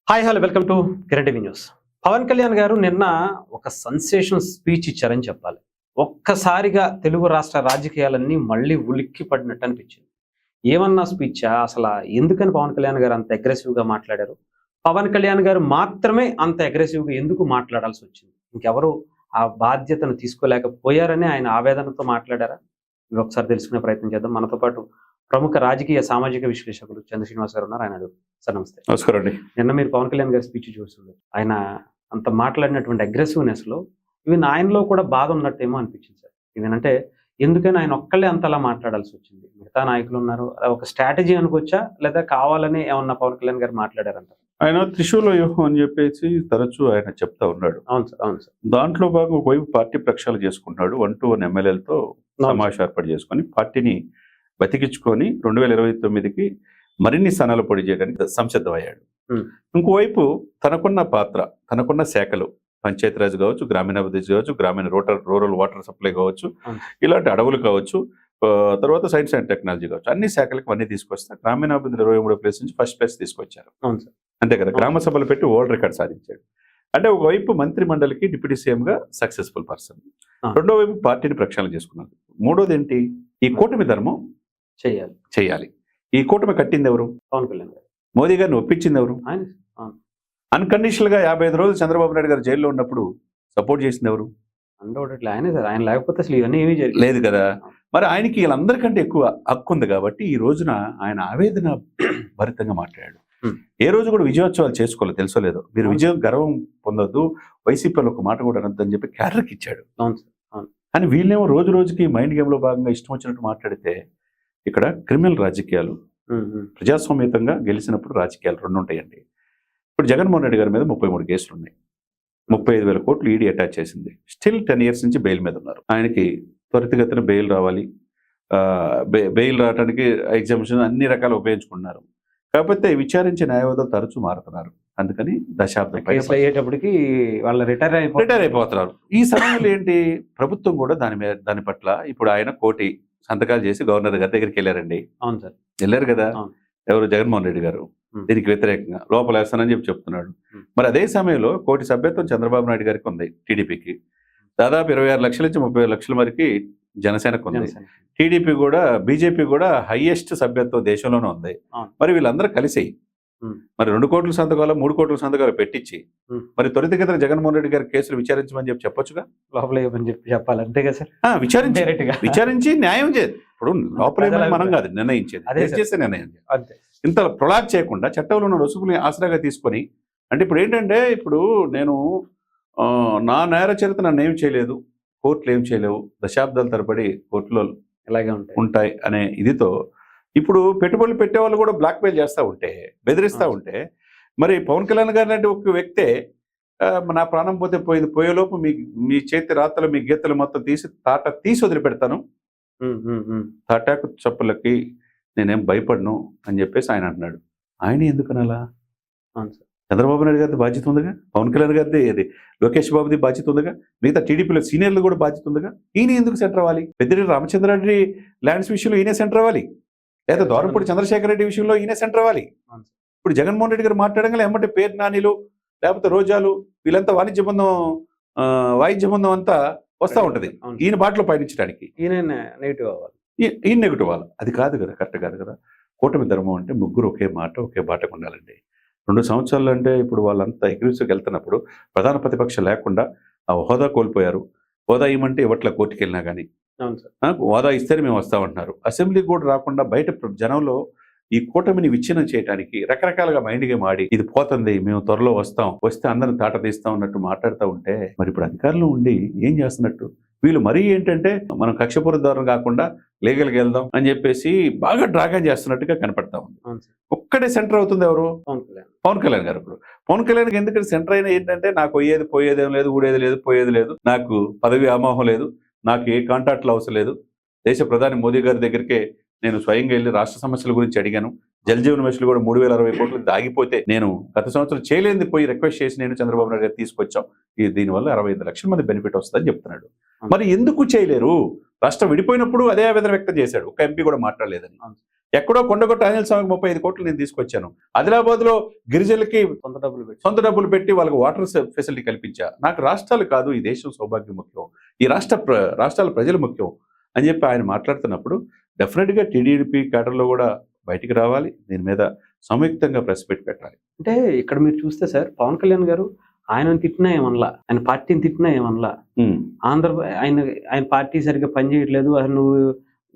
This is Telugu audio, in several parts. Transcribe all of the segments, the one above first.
Hi hello welcome to Kiran TV news. Pawan Kalyan గారు నిన్న ఒక సెన్సేషన్ స్పీచ్ ఇచ్చారని చెప్పాలి. ఒక్కసారిగా తెలుగు రాష్ట్ర రాజకీయాలన్నీ మళ్ళీ ఉలిక్కి పడినట్టు అనిపించింది. ఏమన్నా స్పీచా అసలు? ఎందుకని పవన్ కళ్యాణ్ గారు అంత అగ్రెసివ్గా మాట్లాడారు? పవన్ కళ్యాణ్ గారు మాత్రమే అంత అగ్రెసివ్గా ఎందుకు మాట్లాడాల్సి వచ్చింది? ఇంకెవరు ఆ బాధ్యతను తీసుకోలేకపోయారని ఆయన ఆవేదనతో మాట్లాడారా? ఇవి ఒకసారి తెలుసుకునే ప్రయత్నం చేద్దాం. మనతో పాటు ప్రముఖ రాజకీయ సామాజిక విశ్లేషకులు చంద్ర శ్రీనివాస్ గారు ఉన్నారు. ఆయన అడుగు సార్. నమస్తే. నమస్కారం అండి. నిన్న మీరు పవన్ కళ్యాణ్ గారి స్పీచ్ చూస్తున్నారు. ఆయన అంత మాట్లాడినటువంటి అగ్రెసివ్నెస్ లో ఈవెన్ ఆయనలో కూడా బాధ ఉన్నట్టేమో అనిపించింది సార్. ఈవెన్ అంటే ఎందుకని ఆయన ఒక్కళ్ళే అంతలా మాట్లాడాల్సి వచ్చింది? మిగతా నాయకులు ఉన్నారు, ఒక స్ట్రాటజీ అనుకోవచ్చా, లేదా కావాలని ఏమన్నా పవన్ కళ్యాణ్ గారు మాట్లాడారంటారు? ఆయన త్రిశూల వ్యూహం అని చెప్పేసి తరచూ ఆయన చెప్తా ఉన్నాడు. అవును సార్, అవును సార్. దాంట్లో భాగం ఒకవైపు పార్టీ ప్రక్షాళన చేసుకుంటున్నాడు. 1-1 ఎమ్మెల్యేలతో సమావేశం ఏర్పాటు చేసుకొని పార్టీని బతికించుకొని 2029కి మరిన్ని స్థానాలు పొడి చేయడానికి సంసిద్ధమయ్యాడు. ఇంకోవైపు తనకున్న పాత్ర, తనకున్న శాఖలు, పంచాయతీరాజ్ కావచ్చు, గ్రామీణాభివృద్ధి కావచ్చు, గ్రామీణ రూరల్ వాటర్ సప్లై కావచ్చు, ఇలాంటి అడవులు కావచ్చు, తర్వాత సైన్స్ అండ్ టెక్నాలజీ కావచ్చు, అన్ని శాఖలకు అన్ని తీసుకొస్తే గ్రామీణాభివృద్ధి 23వ ప్లేస్ నుంచి ఫస్ట్ ప్లేస్ తీసుకొచ్చారు. అంతే కదా, గ్రామ సభలు పెట్టి వరల్డ్ రికార్డ్ సాధించాడు. అంటే ఒకవైపు మంత్రి మండలికి డిప్యూటీ సీఎంగా సక్సెస్ఫుల్ పర్సన్, రెండో వైపు పార్టీని ప్రక్షాళన చేసుకున్నారు. మూడోది ఏంటి? ఈ కూటమి ధర్మం చేయాలి. ఈ కూటమి కట్టింది ఎవరు? పవన్ కళ్యాణ్ గారు. మోదీ గారిని ఒప్పించింది ఎవరు? అన్కండిషనల్ గా 55 రోజులు చంద్రబాబు నాయుడు గారు జైల్లో ఉన్నప్పుడు సపోర్ట్ చేసింది ఎవరు? ఆయన లేకపోతే అసలు ఇవన్నీ ఏమీ లేదు కదా. మరి ఆయనకి వీళ్ళందరికంటే ఎక్కువ హక్కు ఉంది కాబట్టి ఈ రోజున ఆయన ఆవేదన భరితంగా మాట్లాడాడు. ఏ రోజు కూడా విజయోత్సవాలు చేసుకోలేదు, తెలుసో లేదో. మీరు విజయం గర్వం పొందొద్దు, వైసీపీలో ఒక మాట కూడా అనొద్దు అని చెప్పి క్యాడర్కి ఇచ్చాడు. కానీ వీళ్ళేమో రోజు రోజుకి మైండ్ గేమ్ లో భాగంగా ఇష్టం వచ్చినట్టు మాట్లాడితే, ఇక్కడ క్రిమినల్ రాజకీయాలు, ప్రజాస్వామ్యతంగా గెలిచినప్పుడు రాజకీయాలు రెండు ఉంటాయండి. ఇప్పుడు జగన్మోహన్ రెడ్డి గారి మీద 33 కేసులు ఉన్నాయి. 35,000 కోట్లు ఈడీ అటాచ్ చేసింది. స్టిల్ 10 years నుంచి బెయిల్ మీద ఉన్నారు. ఆయనకి త్వరితగతిన బెయిల్ రావాలి. బెయిల్ రావడానికి ఎగ్జామినేషన్ అన్ని రకాలు ఉపయోగించుకుంటున్నారు. కాకపోతే విచారించే న్యాయవాదులు తరచూ మారుతున్నారు. అందుకని దశాబ్దం అయ్యేటప్పటికి వాళ్ళు రిటైర్ అయిపోతున్నారు. ఈ సమయంలో ఏంటి, ప్రభుత్వం కూడా దాని పట్ల ఇప్పుడు ఆయన కోటి సంతకాలు చేసి గవర్నర్ గారి దగ్గరికి వెళ్ళారండి. అవును సార్, వెళ్ళారు కదా. ఎవరు? జగన్మోహన్ రెడ్డి గారు దీనికి వ్యతిరేకంగా లోపల వేస్తానని చెప్పి చెప్తున్నాడు. మరి అదే సమయంలో కోటి సభ్యత్వం చంద్రబాబు నాయుడు గారికి ఉంది, టీడీపీకి దాదాపు 26 లక్షల నుంచి 30 లక్షల వరకు జనసేనకు ఉంది. టీడీపీ కూడా, బీజేపీ కూడా హైయెస్ట్ సభ్యత్వం దేశంలోనే ఉంది. మరి వీళ్ళందరూ కలిసి మరి 2 కోట్ల సంతకాలు 3 కోట్ల సంతకాలు పెట్టించి మరి త్వరితగతిన జగన్మోహన్ రెడ్డి గారి కేసులు విచారించమని చెప్పి చెప్పొచ్చుగా. లోపల చెప్పాలి అంతే కదా సార్. విచారించి న్యాయం చేయాలి. ఇప్పుడు లోపల మనం కాదు నిర్ణయించేది, చేసే నిర్ణయం. ఇంత ప్రొలాగ్ చేయకుండా చట్టంలో ఉన్న రుసుముని ఆసరాగా తీసుకొని, అంటే ఇప్పుడు ఏంటంటే, ఇప్పుడు నేను నా నేర చరిత్ర నన్ను ఏం చేయలేదు, కోర్టులు ఏం చేయలేవు, దశాబ్దాల తరబడి కోర్టులో ఇలాగే ఉంటాయి అనే ఇదితో ఇప్పుడు పెట్టుబడులు పెట్టే వాళ్ళు కూడా బ్లాక్మెయిల్ చేస్తూ ఉంటే, బెదిరిస్తూ ఉంటే, మరి పవన్ కళ్యాణ్ గారు అంటే ఒక వ్యక్తే నా ప్రాణం పోతే పోయింది, పోయేలోపు మీ చేతి రాతలు, మీ గీతలు మొత్తం తీసి వదిలిపెడతాను, తాటాకు చప్పులకి నేనేం భయపడను అని చెప్పేసి ఆయన అంటున్నాడు. ఆయన ఎందుకనాలా? చంద్రబాబు నాయుడు గారిది బాధ్యత ఉందిగా, పవన్ కళ్యాణ్ గారిది, అది లోకేష్ బాబుది బాధ్యత ఉందిగా, మిగతా టీడీపీలో సీనియర్లు కూడా బాధ్యత ఉందిగా. ఈయన ఎందుకు సెంటర్ అవ్వాలి? పెద్దిరెడ్డి రామచంద్రారెడ్డి ల్యాండ్స్ విషయంలో ఈయనే సెంటర్ అవ్వాలి, లేదా దూరంపూడి చంద్రశేఖర్ రెడ్డి విషయంలో ఈయనే సెంటర్ అవ్వాలి. ఇప్పుడు జగన్మోహన్ రెడ్డి గారు మాట్లాడగా ఏమంటే పేరు నానిలు, లేకపోతే రోజాలు, వీళ్ళంతా వాయిద్య బంధం అంతా వస్తూ ఉంటది ఈయన బాటలో పయనించడానికి. ఈయన నెగిటివ్ అవ్వాలి, ఈయన నెగిటివ్ అవ్వాలి. అది కాదు కదా, కరెక్ట్ కాదు కదా. కూటమి ధర్మం అంటే ముగ్గురు ఒకే మాట, ఒకే బాటకు ఉండాలండి. 2 సంవత్సరాలు అంటే ఇప్పుడు వాళ్ళంతా అగ్రెసివ్గా వెళ్తున్నప్పుడు ప్రధాన ప్రతిపక్షం లేకుండా ఆ హోదా కోల్పోయారు. హోదా ఇవ్వమంటే ఇవ్వట్ల కోర్టుకి వెళ్ళినా కానీ, హోదా ఇస్తేనే మేము వస్తామంటున్నారు. అసెంబ్లీకి కూడా రాకుండా బయట జనంలో ఈ కూటమిని విచ్ఛిన్నం చేయడానికి రకరకాలుగా మైండ్ గేమ్ ఆడి, ఇది పోతుంది, మేము త్వరలో వస్తే అందరిని తాట తీస్తాం అన్నట్టు మాట్లాడుతూ ఉంటే, మరి ఇప్పుడు అధికారంలో ఉండి ఏం చేస్తున్నట్టు వీళ్ళు మరీ ఏంటంటే, మనం కక్షపూరిత కాకుండా లీగల్కి వెళ్దాం అని చెప్పేసి బాగా డ్రాగన్ చేస్తున్నట్టుగా కనపడతా ఉంది. ఒక్కడే సెంటర్ అవుతుంది ఎవరు? పవన్ కళ్యాణ్ గారు. ఇప్పుడు పవన్ కళ్యాణ్ ఎందుకంటే సెంటర్ అయినా ఏంటంటే, నాకు పోయేదేం లేదు, ఊడేది లేదు, పోయేది లేదు, నాకు పదవి అమోహం లేదు, నాకు ఏ కాంట్రాక్ట్లు అవసరం లేదు, దేశ ప్రధాని మోదీ గారి దగ్గరికే నేను స్వయంగా వెళ్ళి రాష్ట్ర సమస్యల గురించి అడిగాను, జల్ జీవన్ మిషన్లు కూడా 3060 కోట్లు ఆగిపోతే నేను గత సంవత్సరం చేయలేని పోయి రిక్వెస్ట్ చేసి నేను చంద్రబాబు నాయుడు గారు తీసుకొచ్చాం, దీనివల్ల 65 లక్షల మంది బెనిఫిట్ వస్తుందని చెప్తున్నాడు. మరి ఎందుకు చేయలేరు? రాష్ట్రం విడిపోయినప్పుడు అదే ఆవేదన వ్యక్తం చేశాడు, ఒక ఎంపీ కూడా మాట్లాడలేదని. ఎక్కడో కొండగొట్ట ఆంజనేయ స్వామికి 35 కోట్లు నేను తీసుకొచ్చాను. ఆదిలాబాద్లో గిరిజనులకి సొంత డబ్బులు పెట్టి వాళ్ళకి వాటర్ ఫెసిలిటీ కల్పించా. నాకు రాష్ట్రాలు కాదు, ఈ దేశం సౌభాగ్యం ముఖ్యం, ఈ రాష్ట్రాల ప్రజలు ముఖ్యం అని చెప్పి ఆయన మాట్లాడుతున్నప్పుడు డెఫినెట్గా టీడీపీ క్యాడర్లో కూడా బయటికి రావాలి. దీని మీద సంయుక్తంగా ప్రెస్ పెట్టి పెట్టాలి. అంటే ఇక్కడ మీరు చూస్తే సార్, పవన్ కళ్యాణ్ గారు ఆయనను తిట్టినా ఏమనలా, ఆయన పార్టీని తిట్టినా ఏమనలా, ఆయన పార్టీ సరిగ్గా పనిచేయట్లేదు, అసలు నువ్వు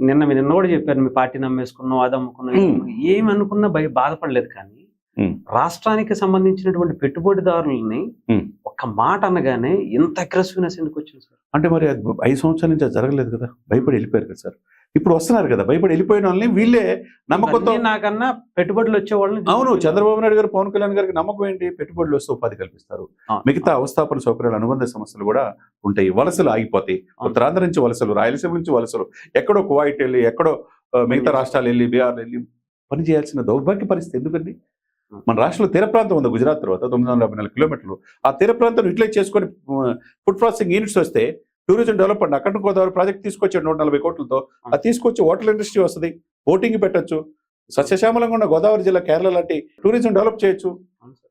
నిన్న కూడా చెప్పారు, మీ పార్టీని అమ్మేసుకున్నావు, అది అమ్ముకున్నావు, ఏమి అనుకున్నా బాధపడలేదు. కానీ రాష్ట్రానికి సంబంధించినటువంటి పెట్టుబడిదారులని ఒక్క మాట అనగానే ఇంత అగ్రెసివ్నెస్ ఎందుకు వచ్చింది సార్? అంటే మరి 5 సంవత్సరాల నుంచి అది జరగలేదు కదా, భయపడి వెళ్ళిపోయారు కదా సార్. ఇప్పుడు వస్తున్నారు కదా, భయపడి వెళ్ళిపోయిన వాళ్ళని వీళ్ళే నమ్మకంతో, నాకన్నా పెట్టుబడులు వచ్చే వాళ్ళని. అవును, చంద్రబాబు నాయుడు గారు పవన్ కళ్యాణ్ గారికి నమ్మకం ఏంటి? పెట్టుబడులు వస్తే ఉపాధి కల్పిస్తారు, మిగతా అవస్థాపన సౌకర్యాలు, అనుబంధ సమస్యలు కూడా ఉంటాయి, వలసలు ఆగిపోతాయి. ఉత్తరాంధ్ర నుంచి వలసలు, రాయలసీమ నుంచి వలసలు, ఎక్కడో కువైట్ వెళ్ళి, ఎక్కడో మిగతా రాష్ట్రాలు వెళ్ళి, బీహార్ వెళ్ళి పని చేయాల్సిన దౌర్భాగ్య పరిస్థితి ఎందుకండి? మన రాష్ట్రంలో తీర ప్రాంతం ఉంది, గుజరాత్ తర్వాత 954 కిలోమీటర్లు. ఆ తీర ప్రాంతం యూటిలైజ్ చేసుకొని ఫుడ్ ప్రాసెసింగ్ యూనిట్స్ వస్తే టూరిజం డెవలప్మెంట్, అక్కడ గోదావరి ప్రాజెక్ట్ తీసుకొచ్చాడు 140 కోట్లతో. అది తీసుకొచ్చి హోటల్ ఇండస్ట్రీ వస్తుంది, బోటింగ్ పెట్టచ్చు, సస్యశ్యామలంగా ఉన్న గోదావరి జిల్లా, కేరళ లాంటి టూరిజం డెవలప్ చేయొచ్చు.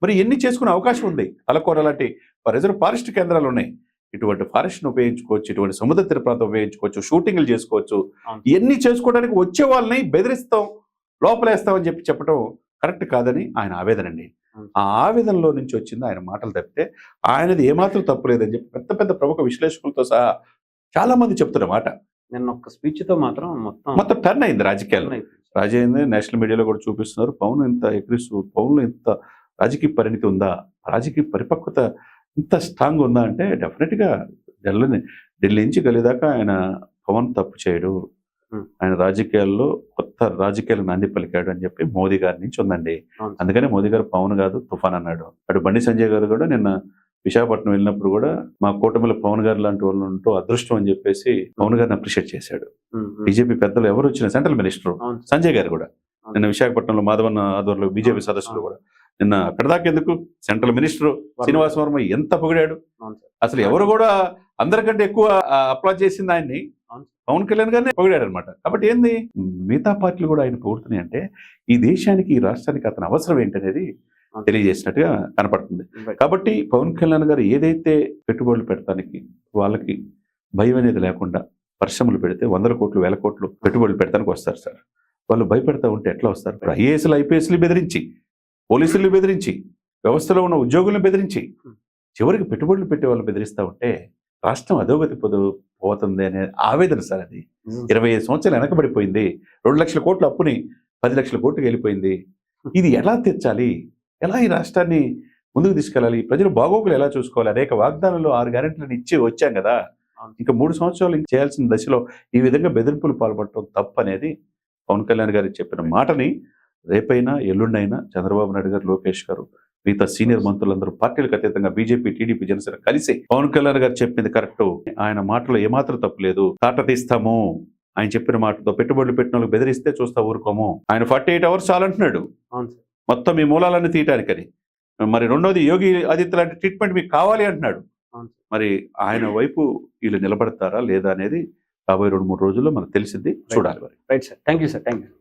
మరి ఎన్ని చేసుకునే అవకాశం ఉంది. తలకోర లాంటి రిజర్వ్ ఫారెస్ట్ కేంద్రాలు ఉన్నాయి, ఇటువంటి ఫారెస్ట్ను ఉపయోగించుకోవచ్చు, ఇటువంటి సముద్ర తీర ప్రాంతం ఉపయోగించుకోవచ్చు, షూటింగ్లు చేసుకోవచ్చు. ఇవన్నీ చేసుకోవడానికి వచ్చే వాళ్ళని బెదిరిస్తాం, లోపలేస్తామని చెప్పడం కరెక్ట్ కాదని ఆయన ఆవేదన అండి. ఆ ఆవేదనలో నుంచి వచ్చింది ఆయన మాటలు తప్పితే ఆయనది ఏమాత్రం తప్పు లేదని చెప్పి పెద్ద పెద్ద ప్రముఖ విశ్లేషకులతో సహా చాలా మంది చెప్తున్న మాట. నిన్న ఒక్క స్పీచ్ తో మాత్రం మొత్తం టర్న్ అయింది రాజకీయాలు. రాజకీయ నేషనల్ మీడియాలో కూడా చూపిస్తున్నారు. పవన్ ఇంత పవన్లో ఇంత రాజకీయ పరిణితి ఉందా, రాజకీయ పరిపక్వత ఇంత స్ట్రాంగ్ ఉందా అంటే డెఫినెట్గా ఢిల్లీ నుంచి గలిదాకా ఆయన పవన్ తప్పు చేయడు, ఆయన రాజకీయాల్లో కొత్త రాజకీయాలకు నాంది పలికాడు అని చెప్పి మోదీ గారి నుంచి ఉందండి. అందుకనే మోదీ గారు పవన్ కాదు తుఫాన్ అన్నాడు. అటు బండి సంజయ్ గారు కూడా నిన్న విశాఖపట్నం వెళ్ళినప్పుడు కూడా మా కూటమిలో పవన్ గారు లాంటి వాళ్ళు ఉంటూ అదృష్టం అని చెప్పేసి పవన్ గారిని అప్రిషియేట్ చేశాడు. బీజేపీ పెద్దలు ఎవరు వచ్చిన, సెంట్రల్ మినిస్టర్ సంజయ్ గారు కూడా నిన్న విశాఖపట్నంలో మాధవన్ ఆధ్వర్యంలో బీజేపీ సదస్సులు కూడా నిన్న అక్కడ దాకా ఎందుకు, సెంట్రల్ మినిస్టర్ శ్రీనివాస్ వర్మ ఎంత పొగిడాడు. అసలు ఎవరు కూడా అందరికంటే ఎక్కువ అప్లాజ్ చేసింది ఆయన్ని పవన్ కళ్యాణ్ గారిని పొగిడాడు అనమాట. కాబట్టి ఏంది, మిగతా పార్టీలు కూడా ఆయన పొగుడుతున్నాయి అంటే ఈ దేశానికి, ఈ రాష్ట్రానికి అతని అవసరం ఏంటనేది తెలియజేసినట్టుగా కనపడుతుంది. కాబట్టి పవన్ కళ్యాణ్ గారు ఏదైతే పెట్టుబడులు పెడతానికి వాళ్ళకి భయం అనేది లేకుండా పరిశ్రమలు పెడితే 100 కోట్లు 1000 కోట్లు పెట్టుబడులు పెడతానికి వస్తారు సార్. వాళ్ళు భయపెడతా ఉంటే ఎట్లా వస్తారు? ఐఏఎస్లు ఐపీఎస్లు బెదిరించి, పోలీసులు బెదిరించి, వ్యవస్థలో ఉన్న ఉద్యోగులను బెదిరించి, చివరికి పెట్టుబడులు పెట్టే వాళ్ళు బెదిరిస్తూ ఉంటే రాష్ట్రం అధోగతి పోతుంది అనే ఆవేదన సార్. అది 25 సంవత్సరాలు వెనకబడిపోయింది. 2 లక్షల కోట్ల అప్పుని 10 లక్షల కోట్లకి వెళ్ళిపోయింది. ఇది ఎలా తెచ్చాలి, ఎలా ఈ రాష్ట్రాన్ని ముందుకు తీసుకెళ్ళాలి, ప్రజలు బాగోగులు ఎలా చూసుకోవాలి? అనేక వాగ్దానాలు 6 గ్యారెంటీలను ఇచ్చి వచ్చాం కదా, ఇంకా 3 సంవత్సరాలు చేయాల్సిన దశలో ఈ విధంగా బెదిరింపులు పాల్పడటం తప్పు అనేది పవన్ కళ్యాణ్ గారు చెప్పిన మాటని రేపైనా ఎల్లుండైనా చంద్రబాబు నాయుడు గారు, లోకేష్ గారు, మిగతా సీనియర్ మంత్రులందరూ పార్టీలకు అతీతంగా బీజేపీ, టీడీపీ, జనసేన కలిసి పవన్ కళ్యాణ్ గారు చెప్పింది కరెక్ట్, ఆయన మాటలో ఏమాత్రం తప్పు లేదు, తాట తీస్తాము, ఆయన చెప్పిన మాటతో పెట్టుబడులు పెట్టిన వాళ్ళకి బెదిరిస్తే చూస్తా ఊరుకోము. ఆయన 48 అవర్స్ చాలంటున్నాడు మొత్తం మీ మూలాలన్నీ తీయటానికని. మరి రెండోది యోగి ఆదిత్య లాంటి ట్రీట్మెంట్ మీకు కావాలి అంటున్నాడు. మరి ఆయన వైపు వీళ్ళు నిలబడతారా లేదా అనేది రాబోయే 2-3 రోజుల్లో మనకు తెలిసింది, చూడాలి. Right sir, thank you sir, thank you.